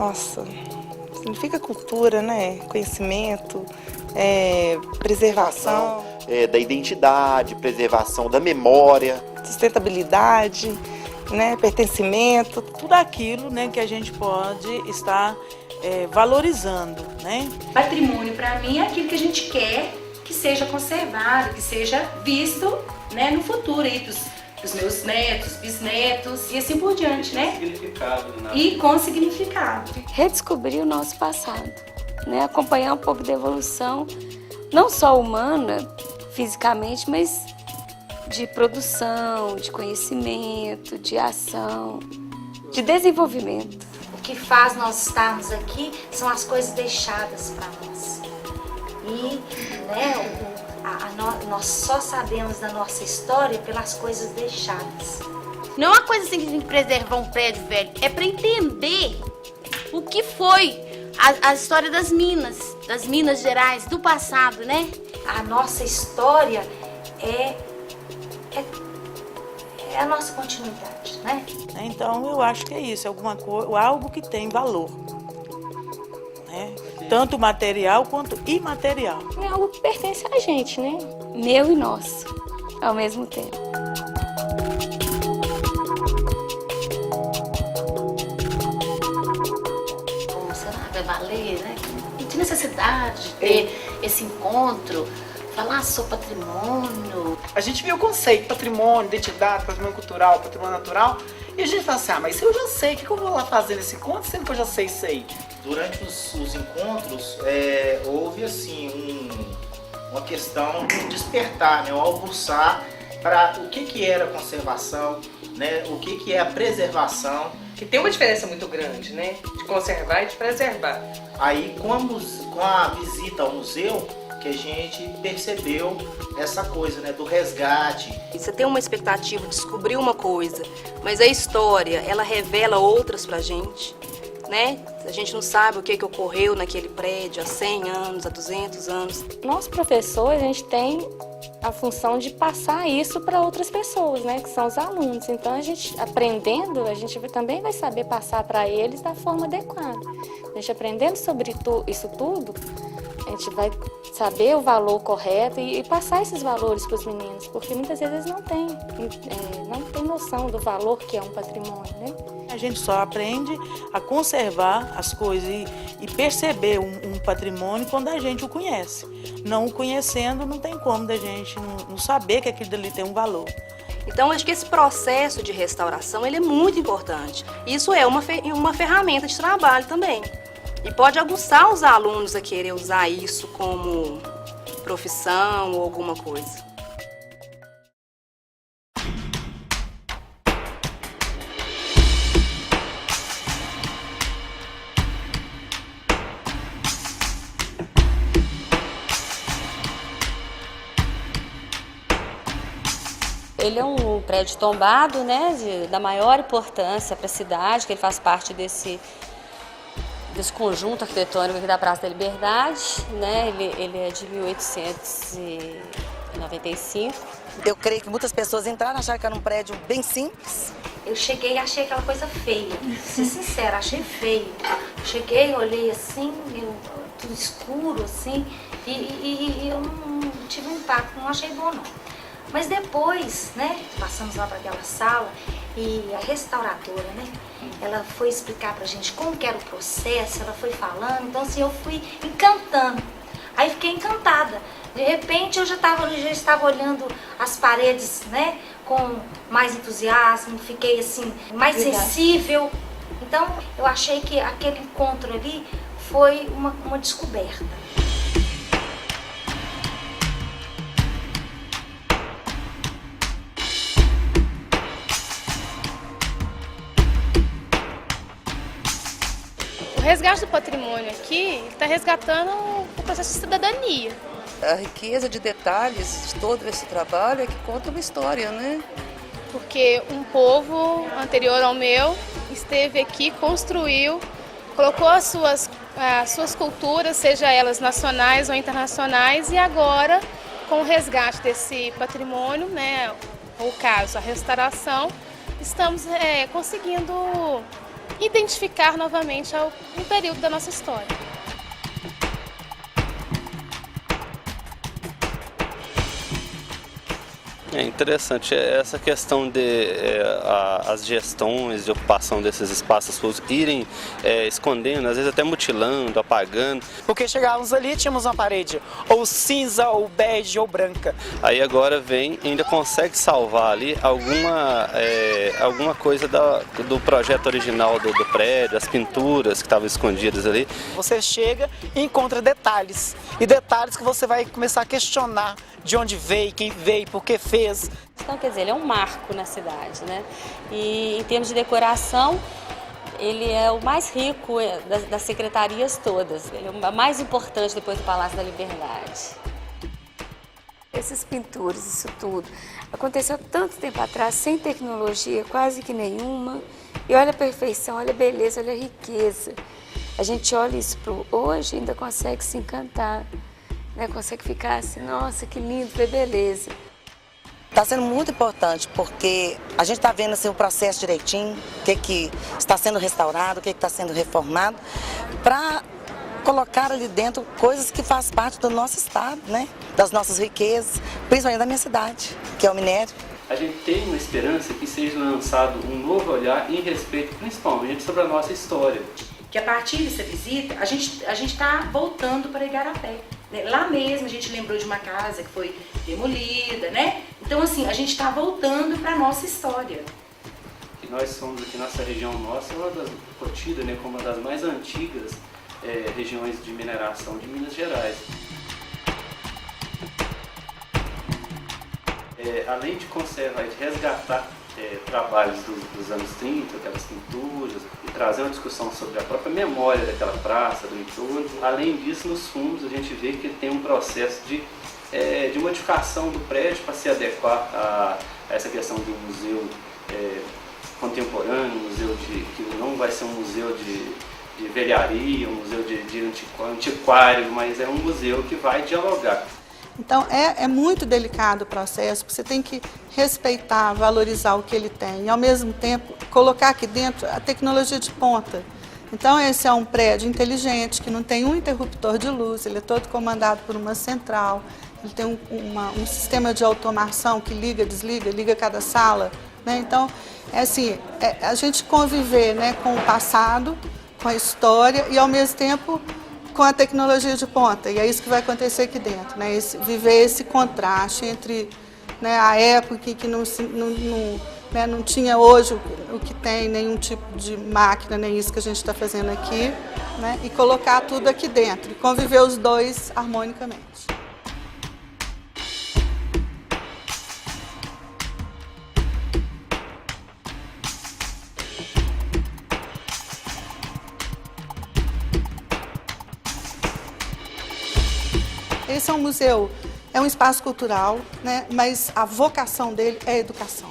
Nossa, significa cultura, né? Conhecimento, preservação. Da identidade, preservação da memória. Sustentabilidade, né? Pertencimento. Tudo aquilo, né, que a gente pode estar valorizando, né? Patrimônio, para mim, é aquilo que a gente quer que seja conservado, que seja visto, né, no futuro aí dos meus netos, bisnetos e assim por diante, né? Significado, né? E com significado. Redescobrir o nosso passado, né? Acompanhar um pouco da evolução, não só humana, fisicamente, mas de produção, de conhecimento, de ação, de desenvolvimento. O que faz nós estarmos aqui são as coisas deixadas para nós. E, né, nós só sabemos da nossa história pelas coisas deixadas. Não é uma coisa assim que a gente preservar um prédio velho, é para entender o que foi a história das Minas Gerais, do passado, né? A nossa história é a nossa continuidade, né? Então eu acho que é isso, algo que tem valor, né? Tanto material quanto imaterial. É algo que pertence a gente, né? Meu e nosso, ao mesmo tempo. Como será que vai valer, né? Não tem necessidade de ter esse encontro, falar sobre patrimônio. A gente viu o conceito, patrimônio, identidade, patrimônio cultural, patrimônio natural, e a gente fala assim, mas eu já sei, o que eu vou lá fazer nesse encontro, sendo que eu já sei isso aí? Durante os encontros, houve assim uma questão de despertar, né, um alvoroçar para o que era conservação, né, o que é a preservação. Que tem uma diferença muito grande, né, de conservar e de preservar. Aí com a visita ao museu, que a gente percebeu essa coisa, né, do resgate. Você tem uma expectativa de descobrir uma coisa, mas a história, ela revela outras pra gente, né? A gente não sabe o que ocorreu naquele prédio há 100 anos, há 200 anos. Nós, professores, a gente tem a função de passar isso para outras pessoas, né? Que são os alunos. Então, a gente aprendendo, a gente também vai saber passar para eles da forma adequada. A gente aprendendo sobre isso tudo, a gente vai saber o valor correto e passar esses valores para os meninos, porque muitas vezes eles não têm noção do valor que é um patrimônio, né? A gente só aprende a conservar as coisas e perceber um patrimônio quando a gente o conhece. Não o conhecendo, não tem como da gente não saber que aquilo dali tem um valor. Então, acho que esse processo de restauração ele é muito importante. Isso é uma ferramenta de trabalho também. E pode aguçar os alunos a querer usar isso como profissão ou alguma coisa. Ele é um prédio tombado, né, da maior importância para a cidade, que ele faz parte desse conjunto arquitetônico aqui da Praça da Liberdade, né? Ele é de 1895. Eu creio que muitas pessoas entraram e acharam que era um prédio bem simples. Eu cheguei e achei aquela coisa feia, ser sincera, achei feio. Cheguei, olhei assim, tudo escuro assim, e eu não tive um impacto, não achei bom não. Mas depois, né, passamos lá para aquela sala e a restauradora, né, ela foi explicar pra gente como que era o processo, ela foi falando, então assim, eu fui encantando. Aí fiquei encantada. De repente eu já estava olhando as paredes, né, com mais entusiasmo, fiquei assim, mais sensível. Então eu achei que aquele encontro ali foi uma descoberta. O resgate do patrimônio aqui está resgatando o processo de cidadania. A riqueza de detalhes de todo esse trabalho é que conta uma história, né? Porque um povo anterior ao meu esteve aqui, construiu, colocou as suas culturas, seja elas nacionais ou internacionais, e agora, com o resgate desse patrimônio, né, ou caso, a restauração, estamos conseguindo identificar novamente um período da nossa história. É interessante essa questão de as gestões de ocupação desses espaços públicos irem escondendo, às vezes até mutilando, apagando. Porque chegávamos ali, tínhamos uma parede ou cinza, ou bege, ou branca. Aí agora vem, ainda consegue salvar ali alguma coisa do projeto original do prédio, as pinturas que estavam escondidas ali. Você chega e encontra detalhes, e detalhes que você vai começar a questionar de onde veio, quem veio, por que fez. Então, quer dizer, ele é um marco na cidade, né? E em termos de decoração, ele é o mais rico das secretarias todas. Ele é o mais importante depois do Palácio da Liberdade. Essas pinturas, isso tudo, aconteceu tanto tempo atrás, sem tecnologia, quase que nenhuma. E olha a perfeição, olha a beleza, olha a riqueza. A gente olha isso pro hoje e ainda consegue se encantar. Né, consegue ficar assim, nossa, que lindo, que beleza. Está sendo muito importante porque a gente está vendo assim, o processo direitinho, o que está sendo restaurado, o que está sendo reformado, para colocar ali dentro coisas que fazem parte do nosso estado, né? Das nossas riquezas, principalmente da minha cidade, que é o minério. A gente tem uma esperança que seja lançado um novo olhar em respeito principalmente sobre a nossa história. Que a partir dessa visita, a gente está voltando para Igarapé. Né? Lá mesmo a gente lembrou de uma casa que foi demolida, né? Então assim, a gente está voltando para a nossa história. E nós somos aqui, nossa região nossa, uma das cotida, né, como uma das mais antigas regiões de mineração de Minas Gerais. Além de conservar e de resgatar trabalhos dos anos 30, aquelas pinturas, e trazer uma discussão sobre a própria memória daquela praça, do entorno. Além disso, nos fundos a gente vê que tem um processo de modificação do prédio para se adequar a essa questão de um museu contemporâneo, um museu que não vai ser um museu de velharia, um museu de antiquário, mas é um museu que vai dialogar. Então é muito delicado o processo, porque você tem que respeitar, valorizar o que ele tem e ao mesmo tempo colocar aqui dentro a tecnologia de ponta. Então esse é um prédio inteligente, que não tem um interruptor de luz, ele é todo comandado por uma central, ele tem um sistema de automação que liga, desliga, liga cada sala. Né? Então a gente conviver, né, com o passado, com a história e ao mesmo tempo com a tecnologia de ponta, e é isso que vai acontecer aqui dentro, né? Viver esse contraste entre, né, a época que não tinha hoje o que tem, nenhum tipo de máquina, nem isso que a gente está fazendo aqui, né? E colocar tudo aqui dentro, e conviver os dois harmonicamente. Esse é um museu, é um espaço cultural, né, mas a vocação dele é a educação.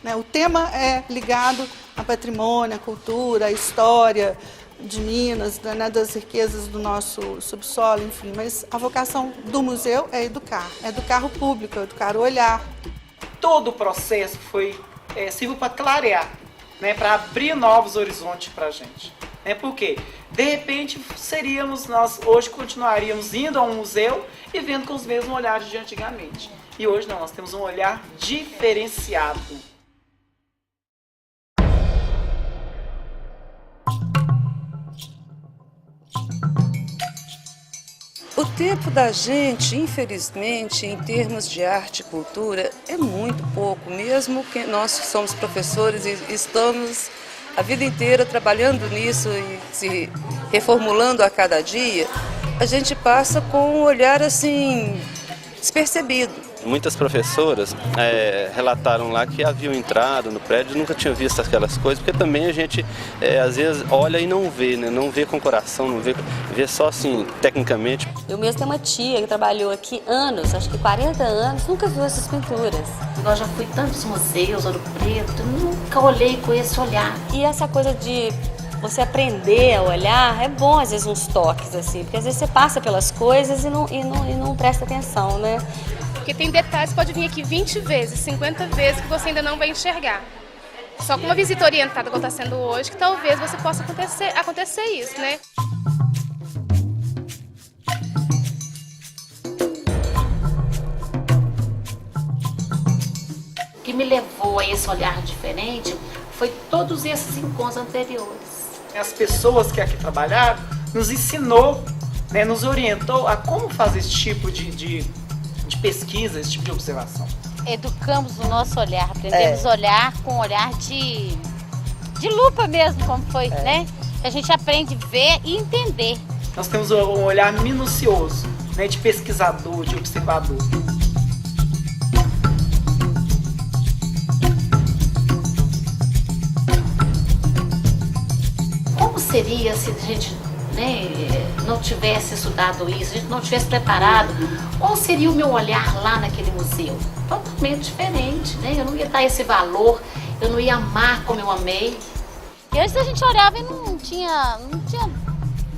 Né, o tema é ligado a patrimônio, a cultura, a história de Minas, né, das riquezas do nosso subsolo, enfim. Mas a vocação do museu é educar o público, educar o olhar. Todo o processo serviu para clarear, né, para abrir novos horizontes para a gente. Por quê? De repente, nós hoje continuaríamos indo a um museu e vendo com os mesmos olhares de antigamente. E hoje não, nós temos um olhar diferenciado. O tempo da gente, infelizmente, em termos de arte e cultura, é muito pouco, mesmo que nós somos professores e estamos a vida inteira trabalhando nisso e se reformulando a cada dia, a gente passa com um olhar assim despercebido. Muitas professoras relataram lá que haviam entrado no prédio e nunca tinham visto aquelas coisas, porque também a gente às vezes olha e não vê, né? Não vê com o coração, não vê só assim, tecnicamente. Eu mesmo tenho uma tia que trabalhou aqui anos, acho que 40 anos, nunca viu essas pinturas. Eu já fui em tantos museus, Ouro Preto, nunca olhei com esse olhar. E essa coisa de você aprender a olhar, é bom às vezes uns toques assim, porque às vezes você passa pelas coisas e não presta atenção, né? Porque tem detalhes, pode vir aqui 20 vezes, 50 vezes que você ainda não vai enxergar. Só com uma visita orientada como está sendo hoje, que talvez você possa acontecer isso, né? O que me levou a esse olhar diferente foi todos esses encontros anteriores. As pessoas que aqui trabalharam nos ensinou, né, nos orientou a como fazer esse tipo de pesquisa, esse tipo de observação. Educamos o nosso olhar, aprendemos a olhar com um olhar de lupa mesmo, como foi, né? A gente aprende a ver e entender. Nós temos um olhar minucioso, né, de pesquisador, de observador. Como seria se a gente, né, não tivesse estudado isso, a gente não tivesse preparado? Qual seria o meu olhar lá naquele museu? Totalmente diferente, né? Eu não ia dar esse valor, eu não ia amar como eu amei. E antes a gente olhava e não tinha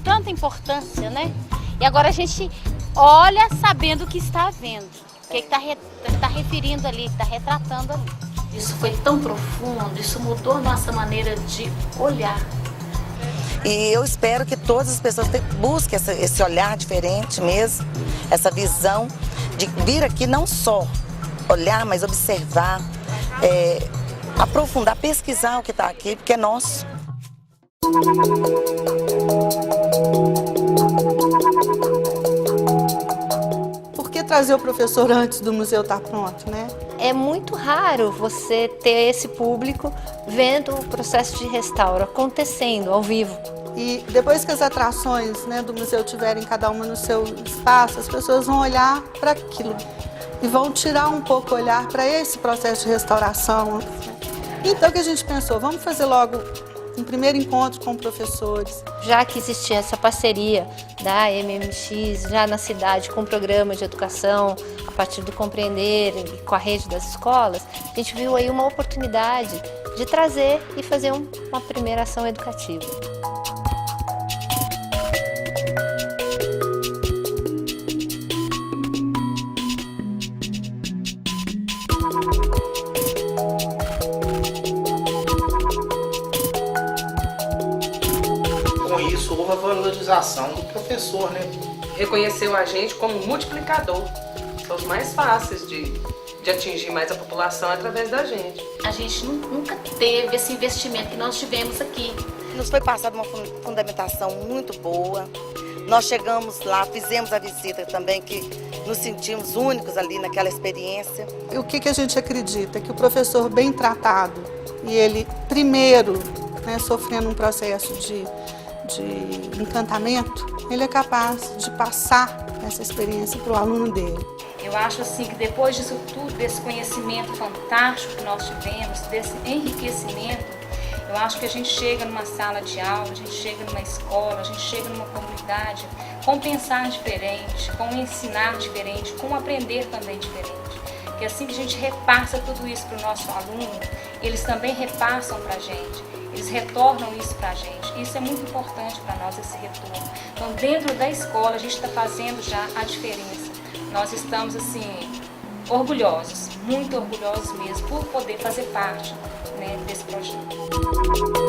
tanta importância, né? E agora a gente olha sabendo o que está vendo, o que está referindo ali, está retratando ali. Isso foi tão profundo, isso mudou a nossa maneira de olhar. E eu espero que todas as pessoas busquem esse olhar diferente mesmo, essa visão de vir aqui não só olhar, mas observar, aprofundar, pesquisar o que está aqui, porque é nosso. Por que trazer o professor antes do museu estar pronto, né? É muito raro você ter esse público vendo o processo de restauro acontecendo ao vivo. E depois que as atrações, né, do museu tiverem cada uma no seu espaço, as pessoas vão olhar para aquilo e vão tirar um pouco o olhar para esse processo de restauração. Então o que a gente pensou, vamos fazer logo um primeiro encontro com professores. Já que existia essa parceria da MMX já na cidade com o programa de educação, a partir do Compreender e com a rede das escolas, a gente viu aí uma oportunidade de trazer e fazer uma primeira ação educativa. Com isso, houve a valorização do professor, né? Reconheceu a gente como multiplicador. São os mais fáceis de atingir mais a população através da gente. A gente nunca teve esse investimento que nós tivemos aqui. Nos foi passada uma fundamentação muito boa. Nós chegamos lá, fizemos a visita também, que nos sentimos únicos ali naquela experiência. E o que a gente acredita? Que o professor bem tratado, e ele primeiro, né, sofrendo um processo de encantamento, ele é capaz de passar essa experiência para o aluno dele. Eu acho assim que depois disso tudo, desse conhecimento fantástico que nós tivemos, desse enriquecimento, eu acho que a gente chega numa sala de aula, a gente chega numa escola, a gente chega numa comunidade com pensar diferente, com ensinar diferente, com aprender também diferente. Que assim que a gente repassa tudo isso para o nosso aluno, eles também repassam para a gente, eles retornam isso para a gente. Isso é muito importante para nós, esse retorno. Então, dentro da escola, a gente está fazendo já a diferença. Nós estamos, assim, orgulhosos, muito orgulhosos mesmo, por poder fazer parte, né, desse projeto.